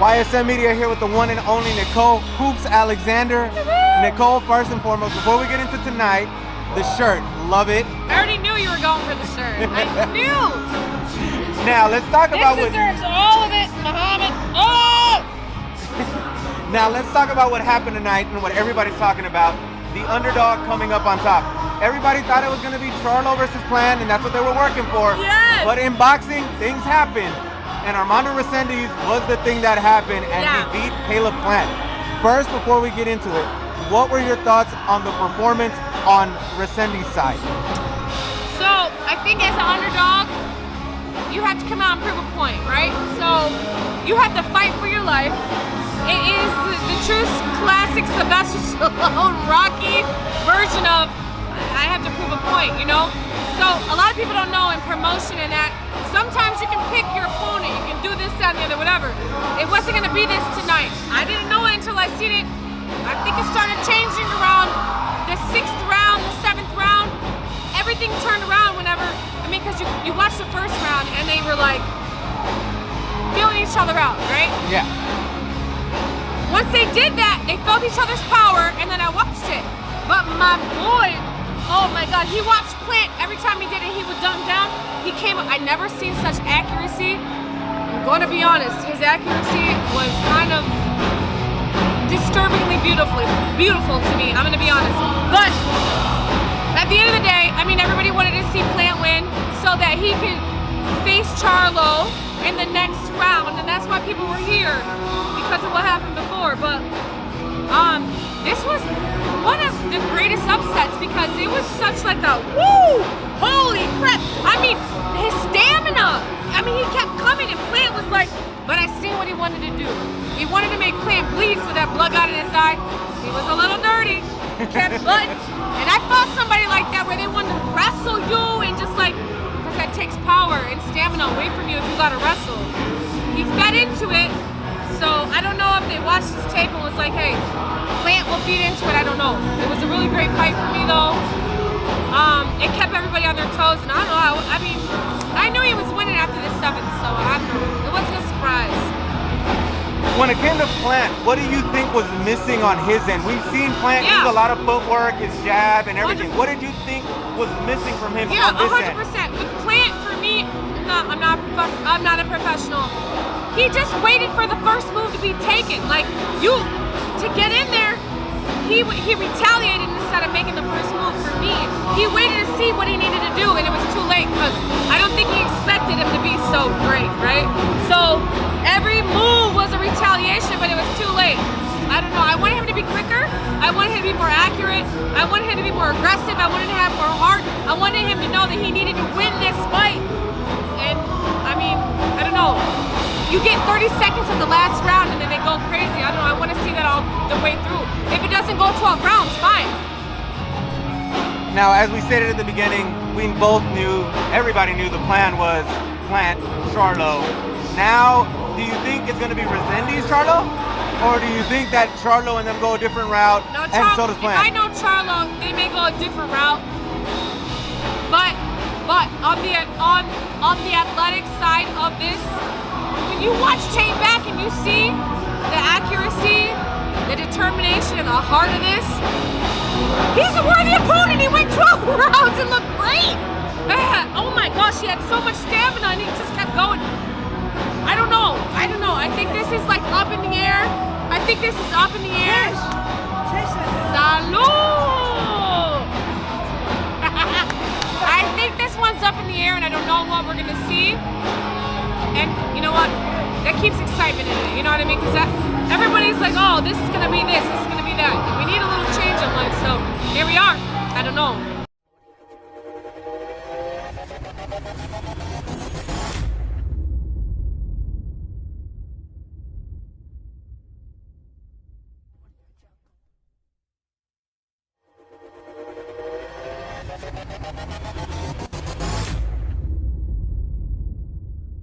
YSM Media here with the one and only Nicole Hoopz Alexander. Nicole, first and foremost, before we get into tonight, the shirt, love it. I already knew you were going for the shirt. I knew. Now let's talk about what. This deserves all of it, Muhammad. Oh! Now let's talk about what happened tonight and what everybody's talking about. The underdog coming up on top. Everybody thought it was going to be Charlo versus Plant, and that's what they were working for. Yes. But in boxing, things happen. And Armando Resendiz was the thing that happened, and he beat Caleb Plant. First, before we get into it, what were your thoughts on the performance on Resendiz's side? So, I think as an underdog, you have to come out and prove a point, right? So, you have to fight for your life. It is the true classic Sylvester Stallone, Rocky version of I have to prove a point, you know? So, a lot of people don't know in promotion and that sometimes you can pick your opponent, you can do this, that, and the other, whatever. It wasn't gonna be this tonight. I didn't know it until I seen it. I think it started changing around the 6th round, the 7th round. Everything turned around whenever, because you watched the first round and they were like feeling each other out, right? Yeah. Once they did that, they felt each other's power, and then I watched it. But my boy, oh my God, he watched Plant. Every time he did it, he would dumb down. He came up, I never seen such accuracy. I'm going to be honest, his accuracy was kind of disturbingly beautiful to me. I'm going to be honest. But at the end of the day, I mean, everybody wanted to see Plant win so that he could face Charlo in the next round, and that's why people were here, because of what happened before. But this was one of the greatest upsets because it was such like a woo, holy crap. I mean, his stamina. I mean, he kept coming, and Plant was like, but I seen what he wanted to do. He wanted to make Plant bleed so that blood got in his eye. He was a little dirty. He kept butting. And I fought somebody like that where they wanted to wrestle you and just like, because that takes power and stamina away from you if you gotta wrestle. He fed into it. So I don't know if they watched this tape and was like, hey, Plant will feed into it, I don't know. It was a really great fight for me though. It kept everybody on their toes, and I don't know, I mean, I knew he was winning after the 7th, so I don't know. It wasn't a surprise. When it came to Plant, what do you think was missing on his end? We've seen Plant use a lot of footwork, his jab, and everything. 100%. What did you think was missing from him on this end? 100%. With Plant, for me, I'm not a professional. He just waited for the first move to be taken. Like, to get in there, he retaliated instead of making the first move for me. He waited to see what he needed to do, and it was too late because I don't think he expected him to be so great, right? So every move was a retaliation, but it was too late. I don't know. I wanted him to be quicker. I wanted him to be more accurate. I wanted him to be more aggressive. I wanted him to have more heart. I wanted him to know that he needed to win this fight. And I mean, I don't know. You get 30 seconds of the last round and then they go crazy. I don't know, I want to see that all the way through. If it doesn't go 12 rounds, fine. Now, as we stated at the beginning, we both knew, everybody knew the plan was Plant, Charlo. Now, do you think it's going to be Resendiz, Charlo? Or do you think that Charlo and them go a different route, and so does Plant? If I know Charlo, they may go a different route. But on the athletic side of this, when you watch tape back and you see the accuracy, the determination, and the heart of this, he's a worthy opponent. He went 12 rounds and looked great. Oh my gosh, he had so much stamina and he just kept going. I don't know. I think this is like up in the air. Salud! I think this one's up in the air and I don't know what we're gonna see. And you know what? That keeps excitement in it, you know what I mean? Because everybody's like, oh, this is gonna be this is gonna be that. We need a little change in life, so here we are. I don't know.